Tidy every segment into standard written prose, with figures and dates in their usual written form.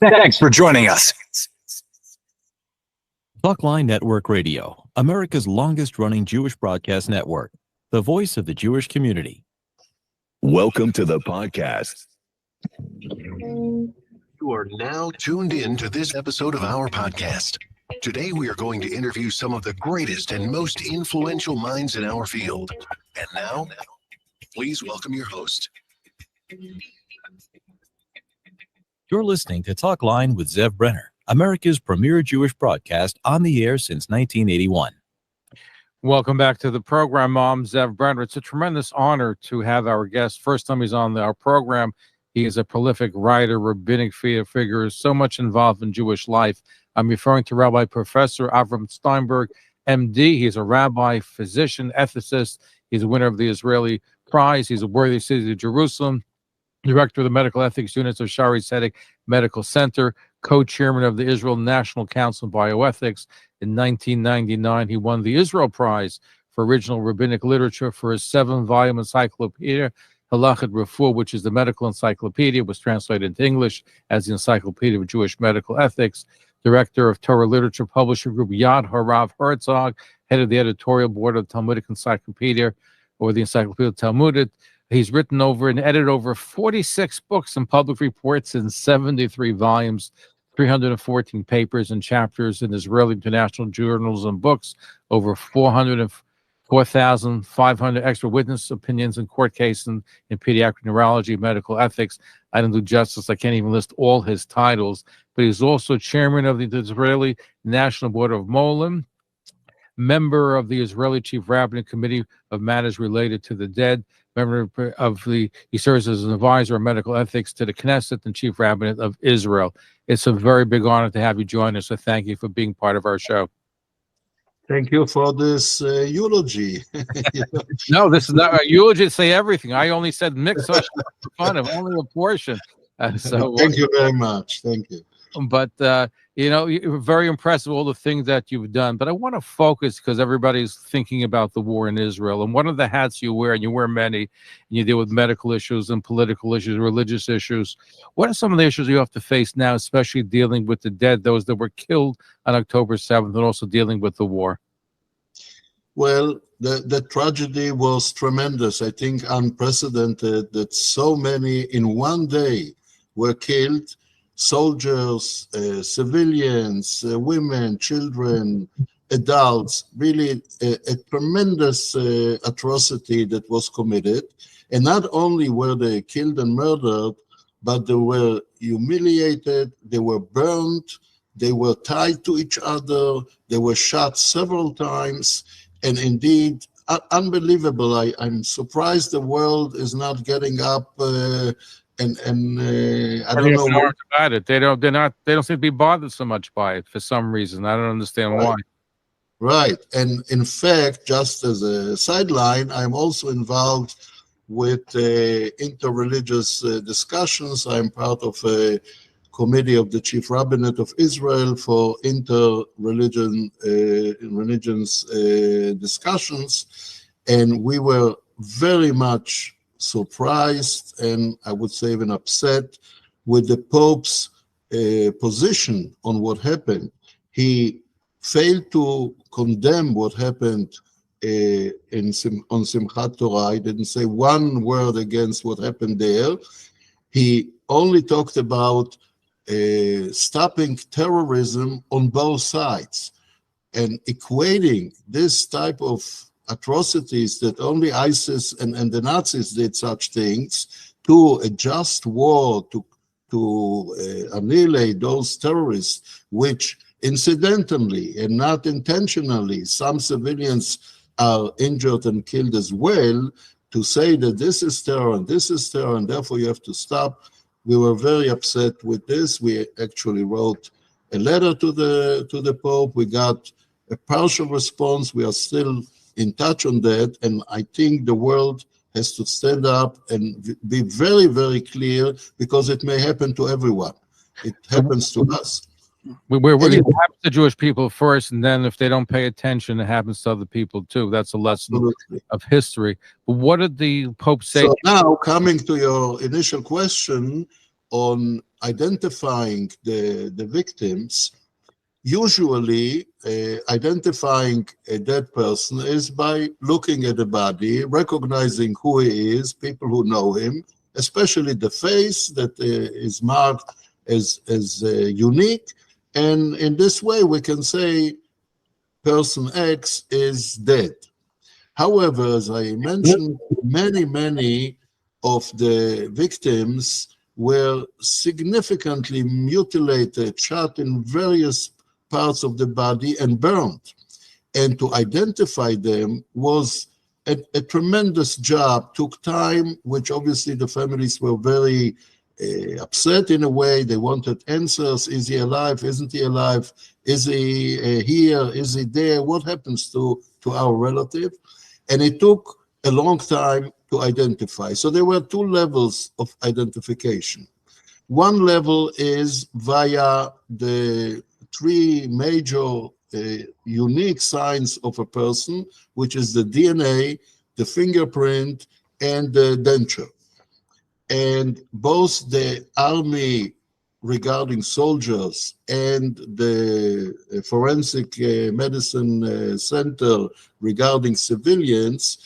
Thanks for joining us. Buckline Network Radio, America's longest-running Jewish broadcast network, the voice of the Jewish community. Welcome to the podcast. You are now tuned in to this episode of our podcast. Today, we are going to interview some of the greatest and most influential minds in our field. And now, please welcome your host. You're listening to Talk Line with Zev Brenner, America's premier Jewish broadcast on the air since 1981. Welcome back to the program. I'm Zev Brenner. It's a tremendous honor to have our guest. First time he's on our program. He is a prolific writer, rabbinic figure, so much involved in Jewish life. I'm referring to Rabbi Professor Avram Shteinberg, MD. He's a rabbi, physician, ethicist. He's a winner of the Israeli Prize. He's a worthy citizen of Jerusalem, director of the medical ethics units of Shari Tzedek Medical Center, co-chairman of the Israel National Council on Bioethics. In 1999, he won the Israel Prize for original rabbinic literature for his 7-volume encyclopedia, Halachat Refuah, which is the medical encyclopedia, was translated into English as the Encyclopedia of Jewish Medical Ethics. Director of Torah Literature Publisher Group Yad Harav Herzog, head of the editorial board of Talmudic Encyclopedia, or the Encyclopedia Talmudic. He's written over and edited over 46 books and public reports in 73 volumes, 314 papers and chapters in Israeli international journals and books, over 4,500 extra witness opinions in court cases in pediatric neurology, medical ethics. I don't do justice. I can't even list all his titles, but he's also chairman of the Israeli National Board of Molim, member of the Israeli Chief Rabbinic Committee of Matters Related to the Dead, he serves as an advisor of medical ethics to the Knesset and Chief Rabbinate of Israel. It's a very big honor to have you join us, so thank you for being part of our show. Thank you for this eulogy. No, this is not a eulogy to say everything. I only said mix for fun of only a portion. Thank you very much. Thank you. But, you're very impressive, all the things that you've done. But I want to focus, because everybody's thinking about the war in Israel. And one of the hats you wear, and you wear many, and you deal with medical issues and political issues, religious issues. What are some of the issues you have to face now, especially dealing with the dead, those that were killed on October 7th, and also dealing with the war? Well, the tragedy was tremendous. I think unprecedented that so many in one day were killed. Soldiers, civilians, women, children, adults, really a tremendous atrocity that was committed. And not only were they killed and murdered, but they were humiliated, they were burned, they were tied to each other, they were shot several times, and indeed, unbelievable. I'm surprised the world is not getting up and I don't know about it. They don't seem to be bothered so much by it for some reason. I don't understand why. Right. And in fact, just as a sideline, I'm also involved with interreligious discussions. I'm part of a committee of the Chief Rabbinate of Israel for religions discussions, and we were very much surprised, and I would say even upset, with the Pope's position on what happened. He failed to condemn what happened on Simchat Torah. He didn't say one word against what happened there. He only talked about stopping terrorism on both sides, and equating this type of atrocities that only ISIS and the Nazis did such things to a just war to annihilate those terrorists, which incidentally and not intentionally, some civilians are injured and killed as well, to say that this is terror and this is terror and therefore you have to stop. We were very upset with this. We actually wrote a letter to the Pope. We got a partial response. We are still in touch on that, and I think the world has to stand up and be very, very clear, because it may happen to everyone. It happens to us. It happens to Jewish people first, and then if they don't pay attention, it happens to other people too. That's a lesson of history. But what did the Pope say? So now, coming to your initial question, on identifying the victims, usually identifying a dead person is by looking at the body, recognizing who he is, people who know him, especially the face that is marked as unique. And in this way, we can say person X is dead. However, as I mentioned, many of the victims were significantly mutilated, shot in various parts of the body and burned. And to identify them was a tremendous job, took time, which obviously the families were very upset in a way. They wanted answers. Is he alive? Isn't he alive? Is he here? Is he there? What happens to our relative? And it took a long time to identify. So there were two levels of identification. One level is via the three major unique signs of a person, which is the DNA, the fingerprint, and the denture. And both the army regarding soldiers and the forensic medicine center regarding civilians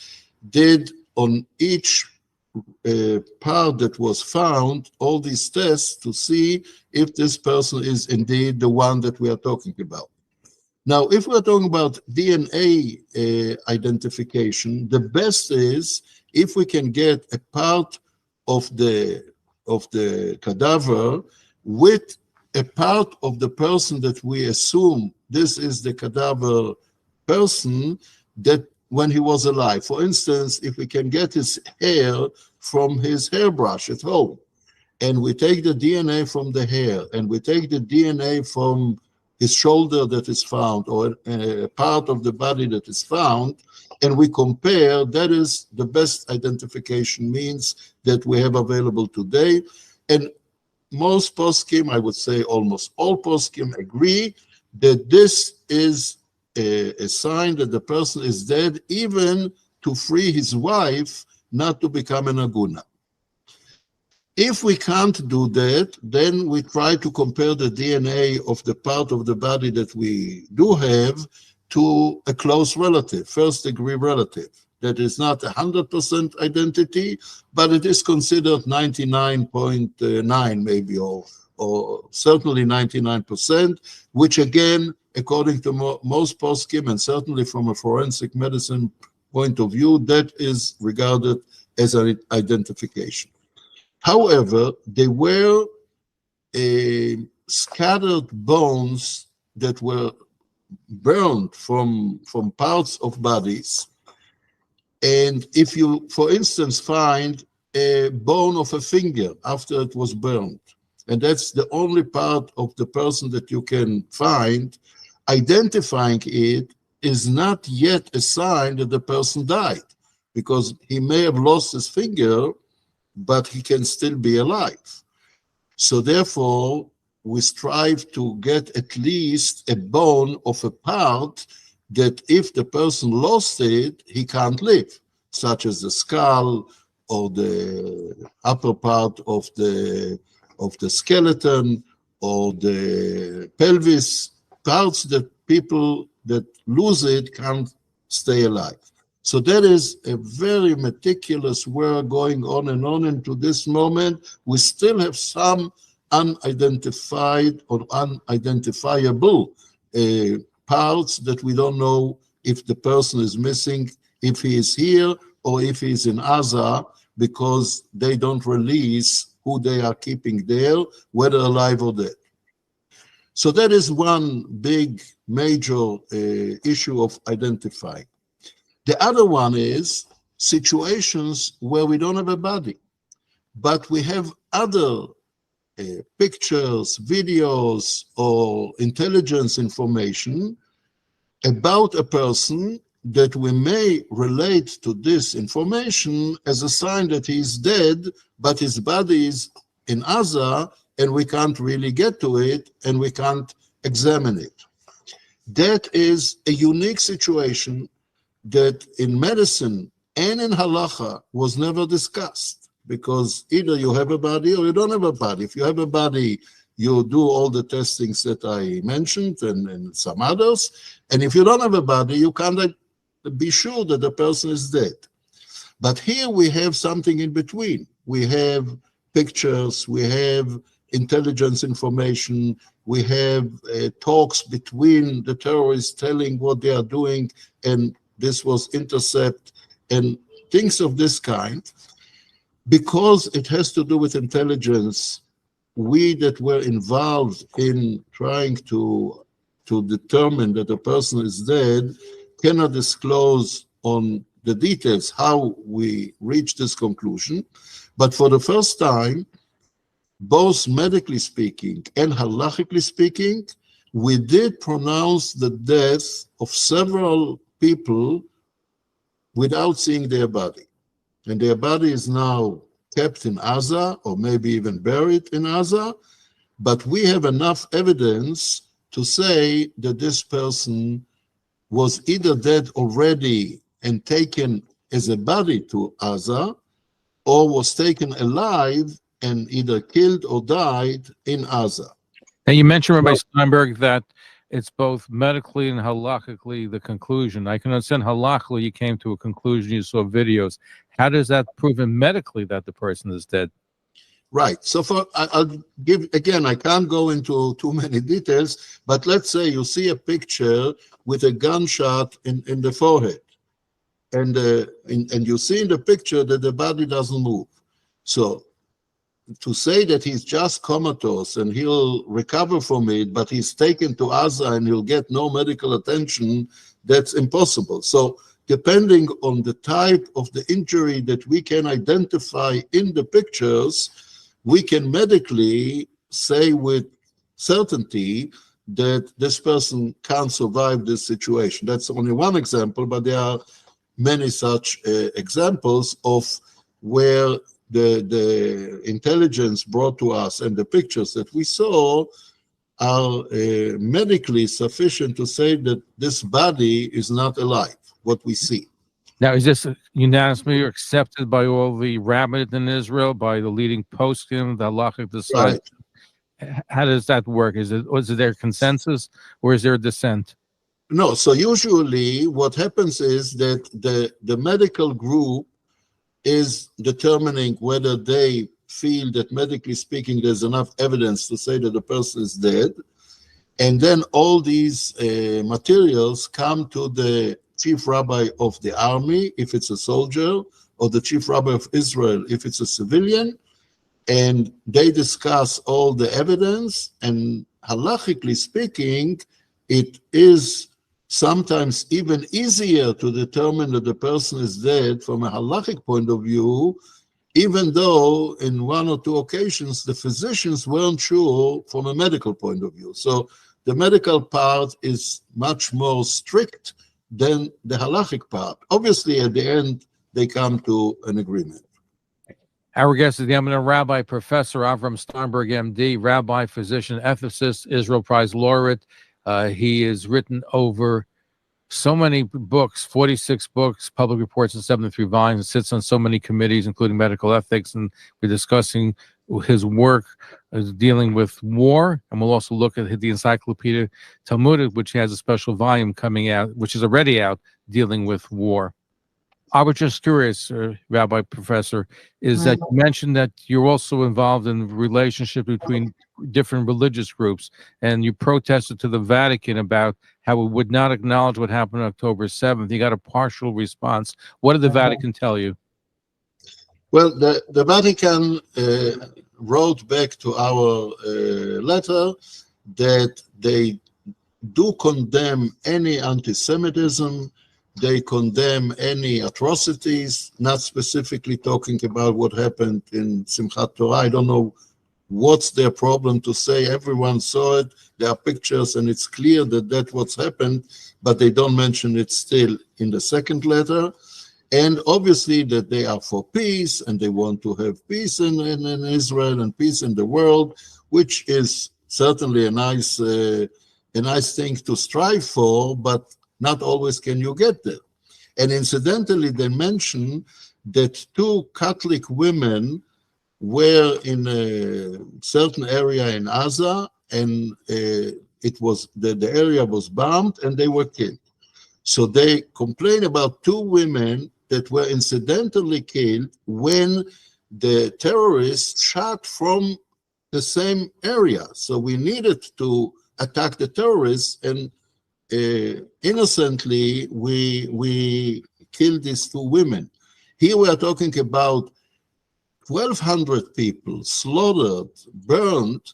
did on each part that was found all these tests to see if this person is indeed the one that we are talking about. Now, if we're talking about DNA identification, the best is if we can get a part of the cadaver with a part of the person that we assume this is the cadaver person that when he was alive. For instance, if we can get his hair from his hairbrush at home, and we take the DNA from the hair, and we take the DNA from his shoulder that is found, or a part of the body that is found, and we compare, that is the best identification means that we have available today. And most poskim, I would say almost all poskim, agree that this is a sign that the person is dead, even to free his wife not to become an aguna. If we can't do that, then we try to compare the DNA of the part of the body that we do have to a close relative, first-degree relative. That is not 100% identity, but it is considered 99.9 maybe, or certainly 99%, which again, according to most poskim, and certainly from a forensic medicine point of view, that is regarded as an identification. However, there were scattered bones that were burned from parts of bodies. And if you, for instance, find a bone of a finger after it was burned, and that's the only part of the person that you can find, identifying it is not yet a sign that the person died, because he may have lost his finger, but he can still be alive. So therefore, we strive to get at least a bone of a part that if the person lost it, he can't live, such as the skull or the upper part of the skeleton or the pelvis, parts that people that lose it can't stay alive. So that is a very meticulous work going on, and to this moment, we still have some unidentified or unidentifiable parts that we don't know if the person is missing, if he is here or if he is in Gaza, because they don't release who they are keeping there, whether alive or dead. So that is one big major issue of identifying. The other one is situations where we don't have a body, but we have other pictures, videos, or intelligence information about a person that we may relate to this information as a sign that he is dead, but his body is in Gaza, and we can't really get to it, and we can't examine it. That is a unique situation that in medicine and in halacha was never discussed. because either you have a body or you don't have a body. If you have a body, you do all the testings that I mentioned and some others. And if you don't have a body, you can't be sure that the person is dead. But here we have something in between. We have pictures, we have intelligence information, we have talks between the terrorists telling what they are doing, and this was intercept, and things of this kind. Because it has to do with intelligence, we that were involved in trying to determine that a person is dead cannot disclose on the details how we reach this conclusion. But for the first time, both medically speaking and halachically speaking, we did pronounce the death of several people without seeing their body. And their body is now kept in Gaza, or maybe even buried in Gaza, but we have enough evidence to say that this person was either dead already and taken as a body to Gaza, or was taken alive and either killed or died in Gaza. And you mentioned, Rabbi Steinberg, that it's both medically and halakhically the conclusion. I can understand halakhically you came to a conclusion, you saw videos. How does that prove medically that the person is dead? Right. So I'll give, again, I can't go into too many details, but let's say you see a picture with a gunshot in the forehead. And you see in the picture that the body doesn't move. So to say that he's just comatose and he'll recover from it, but he's taken to Gaza and he'll get no medical attention, that's impossible. So depending on the type of the injury that we can identify in the pictures, we can medically say with certainty that this person can't survive this situation. That's only one example, but there are many such examples of where the intelligence brought to us and the pictures that we saw are medically sufficient to say that this body is not alive, what we see. Now, is this unanimously accepted by all the rabbis in Israel, by the leading poskim, the halachic decides? Right. How does that work? Was there consensus or is there a dissent? No, so usually what happens is that the medical group is determining whether they feel that medically speaking there's enough evidence to say that the person is dead, and then all these materials come to the chief rabbi of the army if it's a soldier, or the chief rabbi of Israel if it's a civilian, and they discuss all the evidence, and halachically speaking it is sometimes even easier to determine that the person is dead from a halachic point of view, even though in one or two occasions the physicians weren't sure from a medical point of view. So the medical part is much more strict than the halachic part. Obviously, at the end, they come to an agreement. Our guest is the eminent rabbi, Professor Avram Steinberg, MD, rabbi, physician, ethicist, Israel Prize laureate. He has written over so many books, 46 books, public reports in 73 volumes, sits on so many committees, including medical ethics, and we're discussing his work dealing with war, and we'll also look at the Encyclopedia Talmudic, which has a special volume coming out, which is already out, dealing with war. I was just curious, Rabbi Professor, is that you mentioned that you're also involved in the relationship between different religious groups, and you protested to the Vatican about how it would not acknowledge what happened on October 7th. You got a partial response. What did the Vatican tell you? Well, the Vatican wrote back to our letter that they do condemn any anti-Semitism. They condemn any atrocities, not specifically talking about what happened in Simchat Torah. I don't know what's their problem to say. Everyone saw it. There are pictures, and it's clear that that's what's happened, but they don't mention it still in the second letter. And obviously that they are for peace, and they want to have peace in Israel and peace in the world, which is certainly a nice thing to strive for, but not always can you get there. And incidentally, they mention that two Catholic women were in a certain area in Gaza, and the area was bombed and they were killed. So they complained about two women that were incidentally killed when the terrorists shot from the same area. So we needed to attack the terrorists, and innocently we killed these two women. Here we are talking about 1,200 people slaughtered, burned,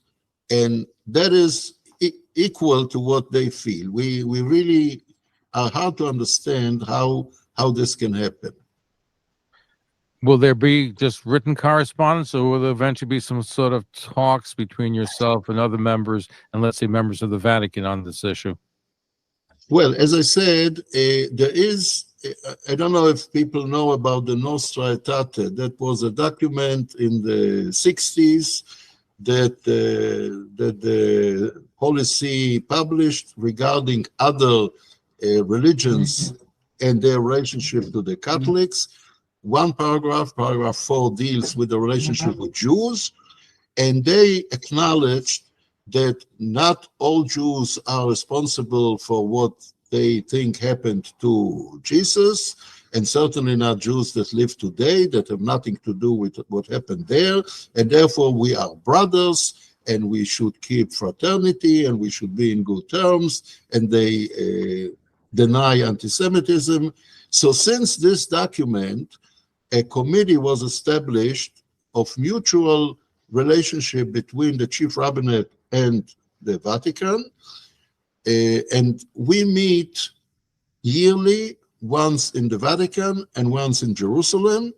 and that is equal to what they feel. We really are hard to understand how this can happen. Will there be just written correspondence, or will there eventually be some sort of talks between yourself and other members, and let's say members of the Vatican, on this issue? Well, as I said, there is, I don't know if people know about the Nostra Aetate. That was a document in the 60s that the Holy See published regarding other religions and their relationship to the Catholics. One paragraph 4, deals with the relationship with Jews, and they acknowledged that not all Jews are responsible for what they think happened to Jesus, and certainly not Jews that live today, that have nothing to do with what happened there, and therefore we are brothers, and we should keep fraternity, and we should be in good terms, and they deny anti-Semitism. So since this document, a committee was established of mutual relationship between the chief rabbinate and the Vatican, and we meet yearly, once in the Vatican and once in Jerusalem.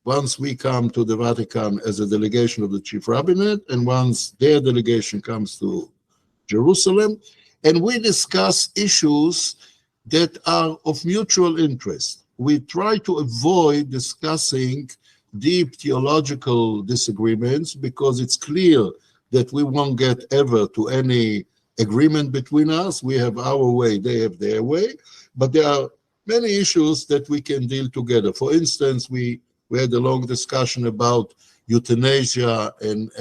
Once we come to the Vatican as a delegation of the chief rabbinate, and once their delegation comes to Jerusalem, and we discuss issues that are of mutual interest. We try to avoid discussing deep theological disagreements, because it's clear that we won't get ever to any agreement between us. We have our way, they have their way, but there are many issues that we can deal together. For instance, we had a long discussion about euthanasia and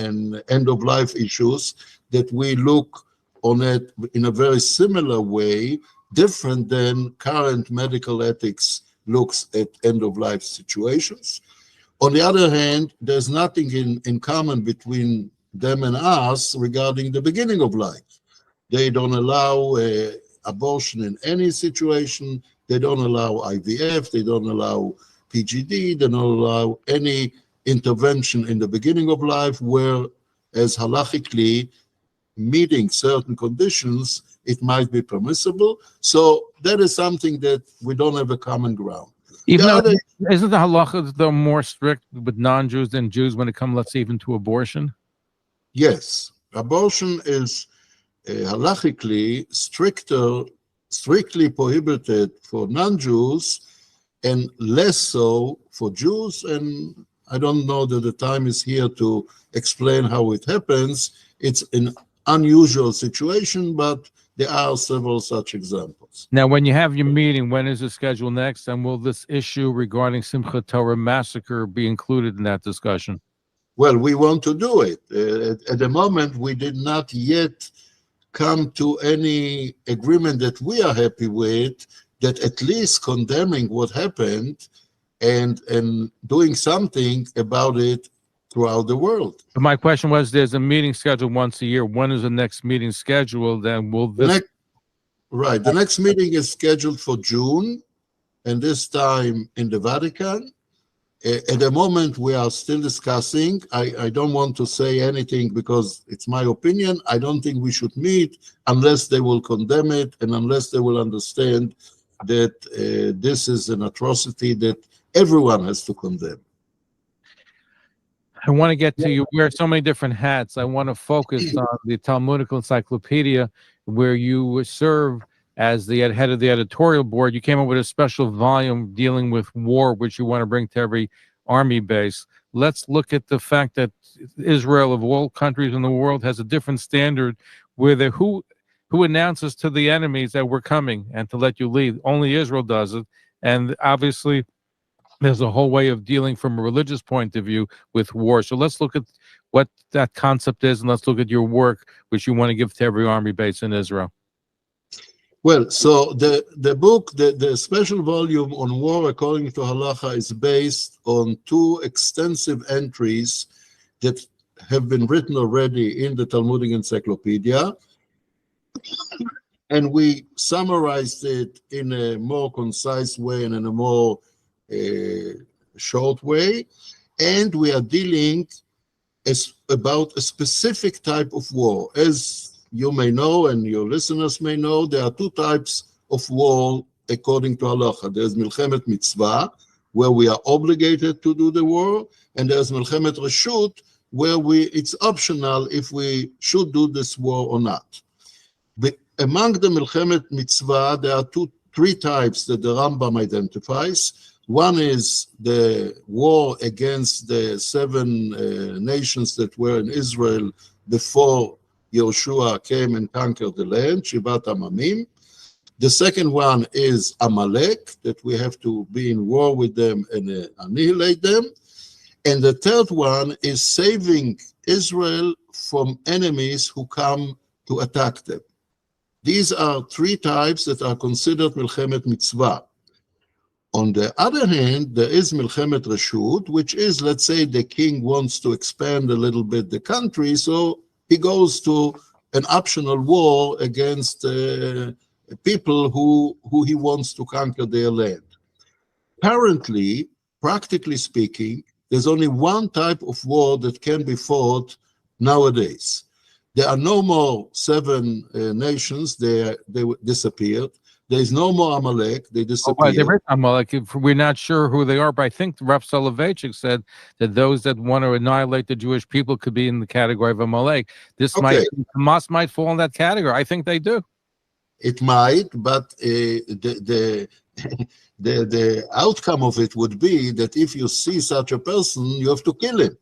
end-of-life issues, that we look on it in a very similar way, different than current medical ethics looks at end-of-life situations. On the other hand, there's nothing in common between them and us regarding the beginning of life. They don't allow abortion in any situation. They don't allow IVF. They don't allow PGD. They don't allow any intervention in the beginning of life, where, as halachically, meeting certain conditions, it might be permissible. So that is something that we don't have a common ground. Even though, isn't the halacha though more strict with non-Jews than Jews when it comes, let's say, even to abortion? Yes, abortion is halachically strictly prohibited for non-Jews, and less so for Jews. And I don't know that the time is here to explain how it happens. It's an unusual situation, but there are several such examples. Now, when you have your meeting, when is it scheduled next? And will this issue regarding Simchat Torah massacre be included in that discussion? Well, we want to do it. At the moment, we did not yet come to any agreement that we are happy with, that at least condemning what happened and doing something about it throughout the world. But my question was, there's a meeting scheduled once a year. When is the next meeting scheduled? And will this... The next meeting is scheduled for June, and this time in the Vatican. At the moment, we are still discussing. I don't want to say anything because it's my opinion. I don't think we should meet unless they will condemn it, and unless they will understand that this is an atrocity that everyone has to condemn. I want to get to you wear so many different hats. I want to focus on the Talmudical Encyclopedia, where you serve as the head of the editorial board. You came up with a special volume dealing with war, which you want to bring to every army base. Let's look at the fact that Israel, of all countries in the world, has a different standard, where who announces to the enemies that we're coming and to let you leave. Only Israel does it. And obviously, there's a whole way of dealing from a religious point of view with war. So let's look at what that concept is, and let's look at your work, which you want to give to every army base in Israel. Well, so the book, the special volume on war according to halacha, is based on two extensive entries that have been written already in the Talmudic Encyclopedia, and we summarized it in a more concise way and in a more short way, and we are dealing about a specific type of war. As you may know, and your listeners may know, there are two types of war according to halacha. There's milchemet mitzvah, where we are obligated to do the war, and there's milchemet reshut, where it's optional if we should do this war or not. Among the milchemet mitzvah, there are three types that the Rambam identifies. One is the war against the 7 nations that were in Israel before Yehoshua came and conquered the land, Shivat Amamim. The second one is Amalek, that we have to be in war with them and annihilate them. And the third one is saving Israel from enemies who come to attack them. These are three types that are considered milchemet mitzvah. On the other hand, there is milchemet reshut, which is, let's say, the king wants to expand a little bit the country, so he goes to an optional war against people who he wants to conquer their land. Apparently, practically speaking, there's only one type of war that can be fought nowadays. There are no more 7 nations, they disappeared. There is no more Amalek, they disappeared. There is Amalek. We're not sure who they are, but I think Rav Soloveitchik said that those that want to annihilate the Jewish people could be in the category of Amalek. Hamas might fall in that category. I think they do. It might, but the outcome of it would be that if you see such a person, you have to kill him.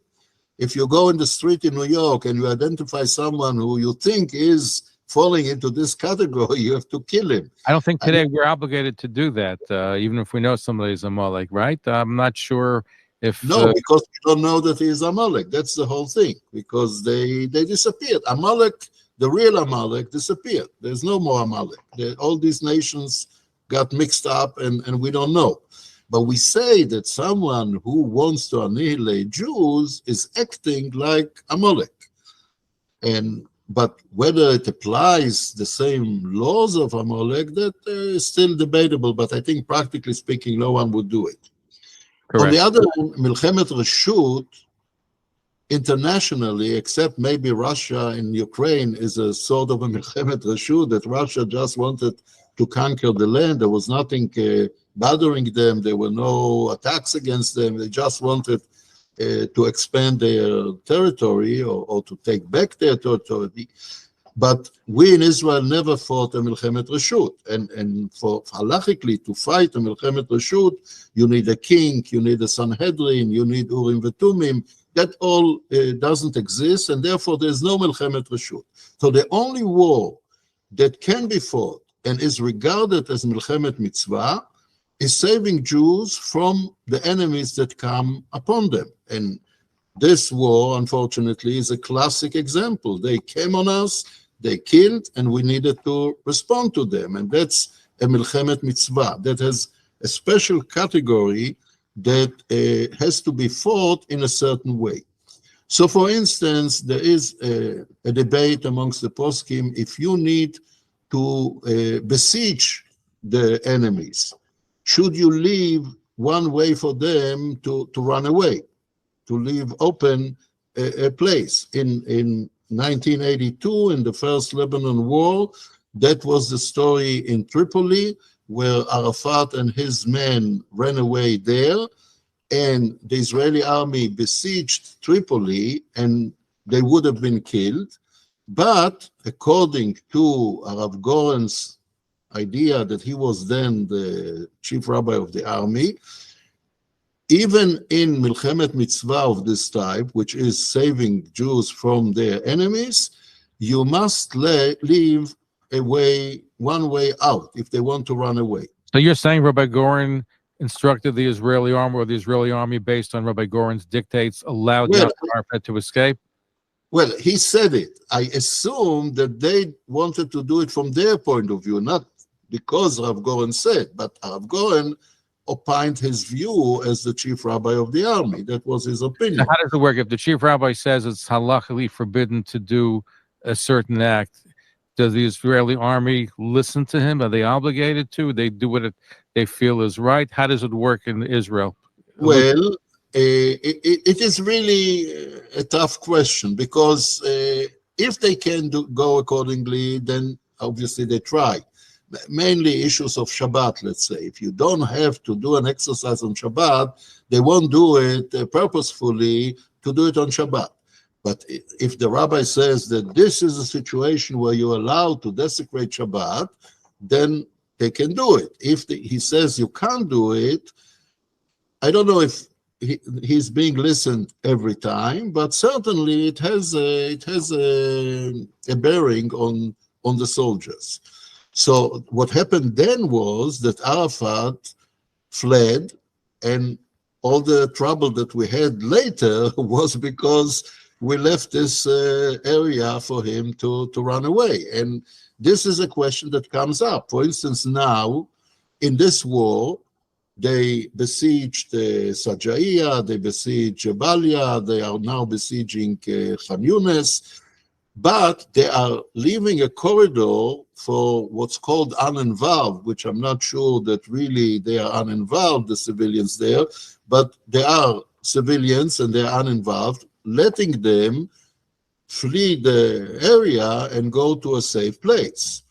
If you go in the street in New York and you identify someone who you think is falling into this category, you have to kill him. I don't think today we're obligated to do that, even if we know somebody is Amalek, right? I'm not sure if... No, because we don't know that he is Amalek. That's the whole thing, because they disappeared. Amalek, the real Amalek, disappeared. There's no more Amalek. All these nations got mixed up, and we don't know. But we say that someone who wants to annihilate Jews is acting like Amalek. But whether it applies the same laws of Amalek, that is still debatable. But I think practically speaking, no one would do it. Correct. On the other hand, milchemet reshut, internationally, except maybe Russia and Ukraine, is a sort of a milchemet reshut that Russia just wanted to conquer the land. There was nothing bothering them. There were no attacks against them. They just wanted to expand their territory or to take back their territory. But we in Israel never fought a milchemet reshut. And for halachically to fight a milchemet reshut, you need a king, you need a Sanhedrin, you need Urim Vetumim. That all doesn't exist, and therefore there's no milchemet reshut. So the only war that can be fought and is regarded as milchemet mitzvah is saving Jews from the enemies that come upon them. And this war, unfortunately, is a classic example. They came on us, they killed, and we needed to respond to them. And that's a milchemet mitzvah that has a special category that has to be fought in a certain way. So, for instance, there is a debate amongst the poskim if you need to besiege the enemies. Should you leave one way for them to run away, to leave open a place? In 1982, in the First Lebanon War, that was the story in Tripoli, where Arafat and his men ran away there, and the Israeli army besieged Tripoli, and they would have been killed. But according to Arav Goren's idea that he was then the chief rabbi of the army, even in milchemet mitzvah of this type, which is saving Jews from their enemies, you must leave one way out if they want to run away. So you're saying Rabbi Goren instructed the Israeli army, or the Israeli army, based on Rabbi Goren's dictates, allowed Yasser Arafat to escape? Well, he said it. I assume that they wanted to do it from their point of view, not because Rav Goren said, but Rav Goren opined his view as the chief rabbi of the army. That was his opinion. So how does it work? If the chief rabbi says it's halachically forbidden to do a certain act, does the Israeli army listen to him? Are they obligated to? They do what they feel is right? How does it work in Israel? Well, it is really a tough question, because if they can go accordingly, then obviously they try. Mainly issues of Shabbat, let's say. If you don't have to do an exercise on Shabbat, they won't do it purposefully to do it on Shabbat. But if the rabbi says that this is a situation where you're allowed to desecrate Shabbat, then they can do it. If he says you can't do it, I don't know if he's being listened every time, but certainly it has a bearing on the soldiers. So what happened then was that Arafat fled, and all the trouble that we had later was because we left this area for him to run away. And this is a question that comes up. For instance, now, in this war, they besieged Sajaiya, they besieged Jabalia, they are now besieging Khan Yunis, but they are leaving a corridor for what's called uninvolved, which I'm not sure that really they are uninvolved, the civilians there, but they are civilians and they are uninvolved, letting them flee the area and go to a safe place.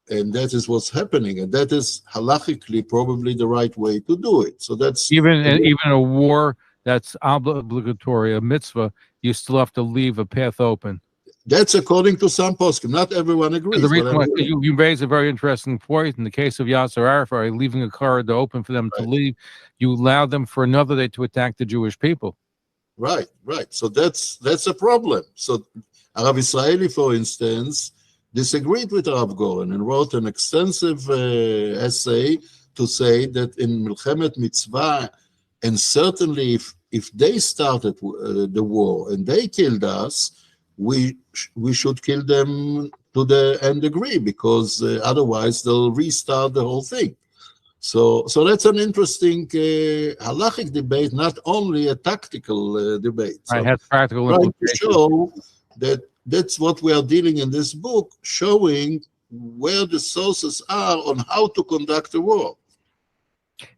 And that is what's happening, and that is halachically probably the right way to do it. So that's even a war that's obligatory, a mitzvah, you still have to leave a path open. That's according to some poskim. Not everyone agrees. The reason why you raise a very interesting point. In the case of Yasser Arafat, leaving a corridor open for them to leave, you allow them for another day to attack the Jewish people. Right. So that's a problem. So Arav Israeli, for instance, disagreed with Rav Goren and wrote an extensive essay to say that in Milchemet Mitzvah, and certainly if they started the war and they killed us, we should kill them to the nth degree, because otherwise they'll restart the whole thing. So that's an interesting halachic debate, not only a tactical debate. Right, has practical trying implications. to show that that's what we are dealing in this book, showing where the sources are on how to conduct a war.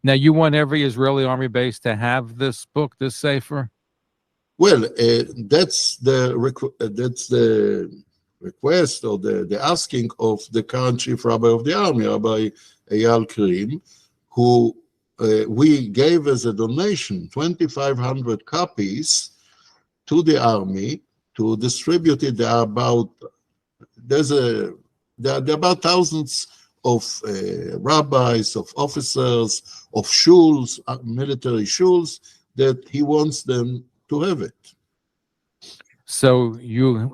Now, you want every Israeli army base to have this book, this sefer? Well, that's the request or the asking of the current chief rabbi of the army, Rabbi Eyal Krim, who we gave as a donation 2,500 copies to the army to distribute it. There are about thousands of rabbis, of officers, of shuls, military shuls, that he wants them to have it. So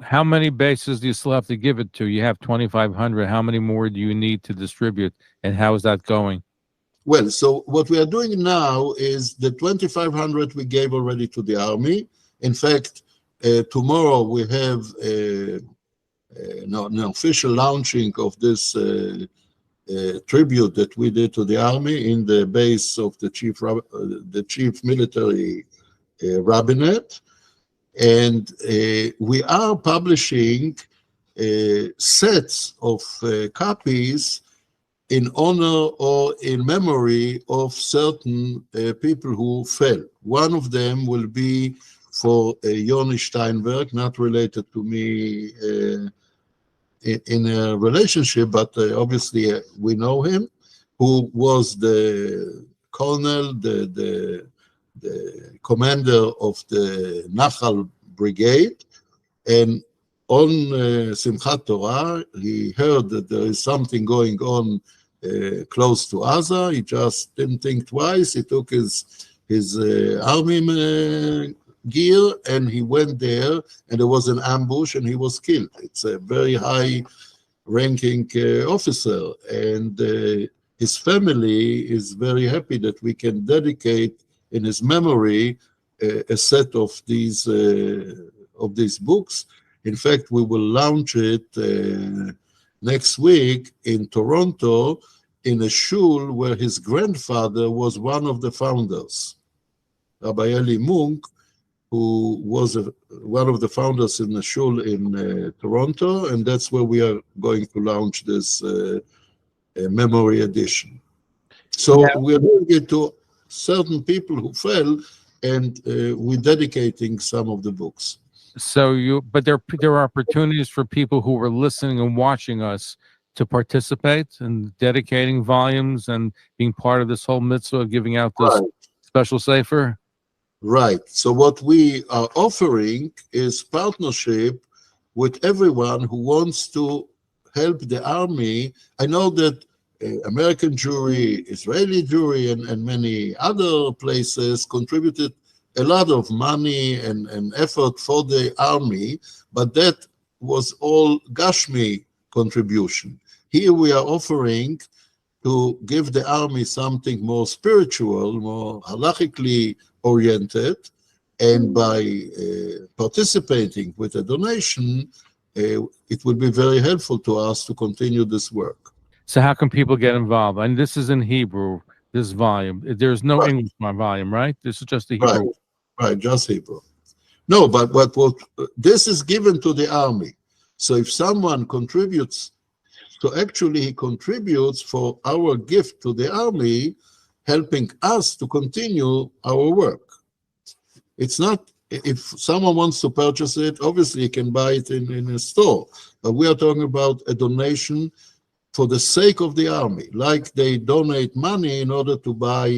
how many bases do you still have to give it to? You have 2,500. How many more do you need to distribute, and how is that going? Well, so what we are doing now is the 2,500 we gave already to the army. In fact, tomorrow we have an official launching of this tribute that we did to the army in the base of the chief military rabbinate. And we are publishing sets of copies in honor or in memory of certain people who fell. One of them will be for Yoni Steinberg, not related to me in a relationship, but obviously we know him, who was the colonel, the commander of the Nachal Brigade, and on Simchat Torah, he heard that there is something going on close to Gaza. He just didn't think twice. He took his army gear and he went there, and there was an ambush and he was killed. It's a very high-ranking officer, and his family is very happy that we can dedicate in his memory a set of these books. In fact, we will launch it next week in Toronto in a shul where his grandfather was one of the founders, Rabbi Eli Munk, who was one of the founders in the shul in Toronto, and that's where we are going to launch this memory edition. So we're doing it to certain people who fell, and we're dedicating some of the books. But there are opportunities for people who were listening and watching us to participate in dedicating volumes and being part of this whole mitzvah of giving out this special sefer? Right. So what we are offering is partnership with everyone who wants to help the army. I know that American Jewry, Israeli Jewry, and many other places contributed a lot of money and effort for the army, but that was all Gashmi contribution. Here we are offering to give the army something more spiritual, more halachically oriented, and by participating with a donation, it will be very helpful to us to continue this work. So how can people get involved? And this is in Hebrew, this volume. There's no English volume, right? This is just the Hebrew. Right, just Hebrew. No, but what this is given to the army. So if someone contributes, so actually he contributes for our gift to the army, helping us to continue our work. It's not, if someone wants to purchase it, obviously he can buy it in a store, but we are talking about a donation for the sake of the army, like they donate money in order to buy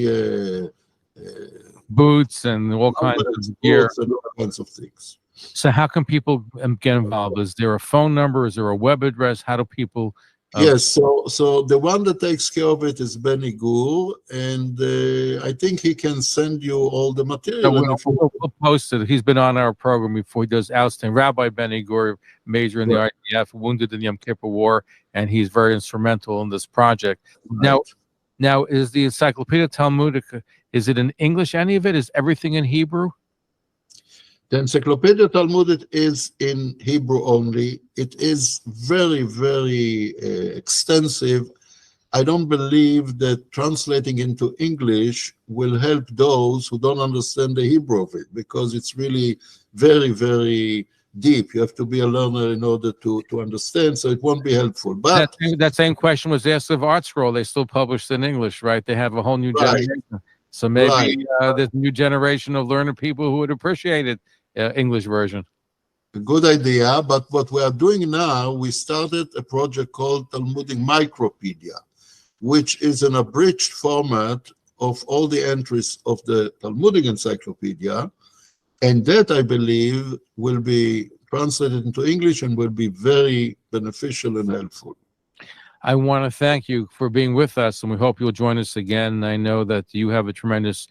boots and all kinds of gear. And all kinds of things. So how can people get involved? Is there a phone number? Is there a web address? How do people... Yes, so the one that takes care of it is Benny Gur, and I think he can send you all the material. We'll post it. He's been on our program before. He does outstanding. Rabbi Benny Gur, major in the IDF, wounded in the Yom Kippur War, and he's very instrumental in this project. Right. Now, is the Encyclopedia Talmudica, is it in English, any of it? Is everything in Hebrew? The Encyclopedia Talmudic is in Hebrew only. It is very, very extensive. I don't believe that translating into English will help those who don't understand the Hebrew of it, because it's really very, very deep. You have to be a learner in order to understand, so it won't be helpful. But that same question was asked of Art Scroll. They still published in English, right? They have a whole new generation. So maybe there's a new generation of learner people who would appreciate it. English version. A good idea, but what we are doing now, we started a project called Talmudic Micropedia, which is an abridged format of all the entries of the Talmudic Encyclopedia, and that, I believe, will be translated into English and will be very beneficial and helpful. I want to thank you for being with us, and we hope you'll join us again. I know that you have a tremendous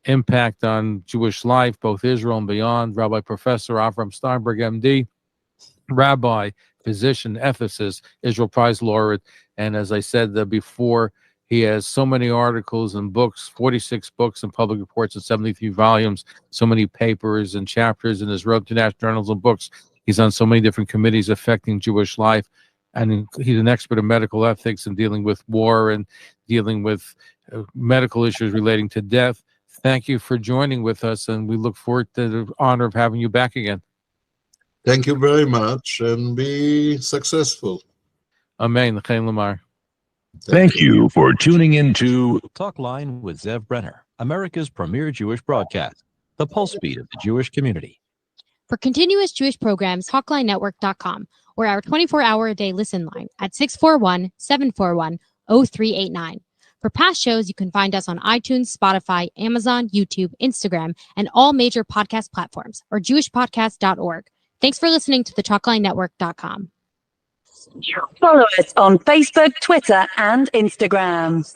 impact on Jewish life, both Israel and beyond. Rabbi Professor Avram Steinberg, MD, rabbi, physician, ethicist, Israel Prize laureate, and as I said before, he has so many articles and books, 46 books and public reports in 73 volumes, so many papers and chapters in his Road to National Journals and books. He's on so many different committees affecting Jewish life, and he's an expert in medical ethics and dealing with war and dealing with medical issues relating to death. Thank you for joining with us, and we look forward to the honor of having you back again. Thank you very much, and be successful. Amen. Lamar. Thank you for tuning in to Talk Line with Zev Brenner, America's premier Jewish broadcast, the pulse beat of the Jewish community. For continuous Jewish programs, TalkLineNetwork.com, or our 24-hour-a-day listen line at 641-741-0389. For past shows, you can find us on iTunes, Spotify, Amazon, YouTube, Instagram, and all major podcast platforms, or jewishpodcast.org. Thanks for listening to the TalkLineNetwork.com. Follow us on Facebook, Twitter, and Instagram.